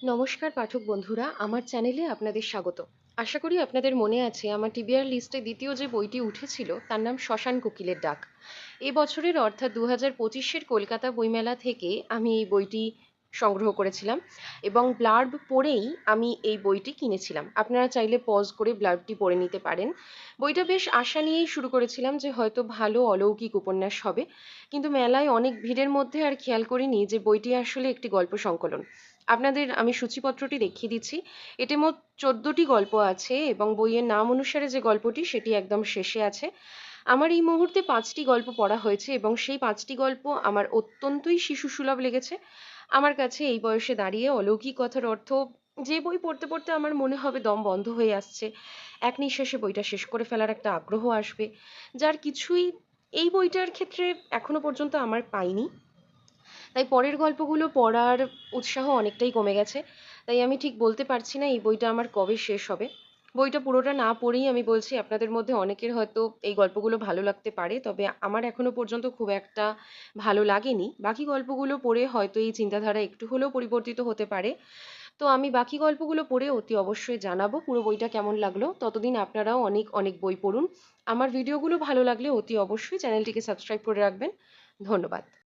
নমস্কার পাঠক বন্ধুরা, আমার চ্যানেলে আপনাদের স্বাগত। আশা করি আপনাদের মনে আছে আমার টিবিআর লিস্টে দ্বিতীয় যে বইটি উঠেছিল তার নাম শ্মশান কোকিলের ডাক। এই বছরের অর্থাৎ 2025-এর কলকাতা বইমেলা থেকে আমি এই বইটি সংগ্রহ করেছিলাম এবং ব্লার্ব পড়েই আমি এই বইটি কিনেছিলাম। আপনারা চাইলে পজ করে ব্লার্বটি পড়ে নিতে পারেন। বইটা বেশ আশা নিয়েই শুরু করেছিলাম যে হয়তো ভালো অলৌকিক উপন্যাস হবে, কিন্তু মেলায় অনেক ভিড়ের মধ্যে আর খেয়াল করিনি যে বইটি আসলে একটি গল্প সংকলন। আপনাদের আমি সূচিপত্রটি দেখিয়ে দিচ্ছি। এতে মোট 14টি গল্প আছে এবং বইয়ের নাম অনুসারে যে গল্পটি সেটি একদম শেষে আছে। আমার এই মুহূর্তে 5টি গল্প পড়া হয়েছে এবং সেই 5টি গল্প আমার অত্যন্তই শিশুসুলভ লেগেছে। আমার কাছে এই বয়সে দাঁড়িয়ে অলৌকিক কথার অর্থ যে বই পড়তে পড়তে আমার মনে হবে দম বন্ধ হয়ে আসছে, এক নিঃশ্বাসে বইটা শেষ করে ফেলার একটা আগ্রহ আসবে, যার কিছুই এই বইটার ক্ষেত্রে এখনো পর্যন্ত আমার পাইনি। তাই পরের গল্পগুলো পড়ার উৎসাহ অনেকটাই কমে গেছে। তাই আমি ঠিক বলতে পারছি না এই বইটা আমার কবে শেষ হবে। বইটা পুরোটা না পড়েই আমি বলছি, আপনাদের মধ্যে অনেকের হয়তো এই গল্পগুলো ভালো লাগতে পারে, তবে আমার এখনো পর্যন্ত খুব একটা ভালো লাগেনি। বাকি গল্পগুলো পড়ে হয়তো এই চিন্তাধারা একটু হলেও পরিবর্তিত হতে পারে। তো আমি বাকি গল্পগুলো পড়ে অতি অবশ্যই জানাবো পুরো বইটা কেমন লাগলো। ততদিন আপনারাও অনেক অনেক বই পড়ুন। আমার ভিডিওগুলো ভালো লাগলে অতি অবশ্যই চ্যানেলটিকে সাবস্ক্রাইব করে রাখবেন। ধন্যবাদ।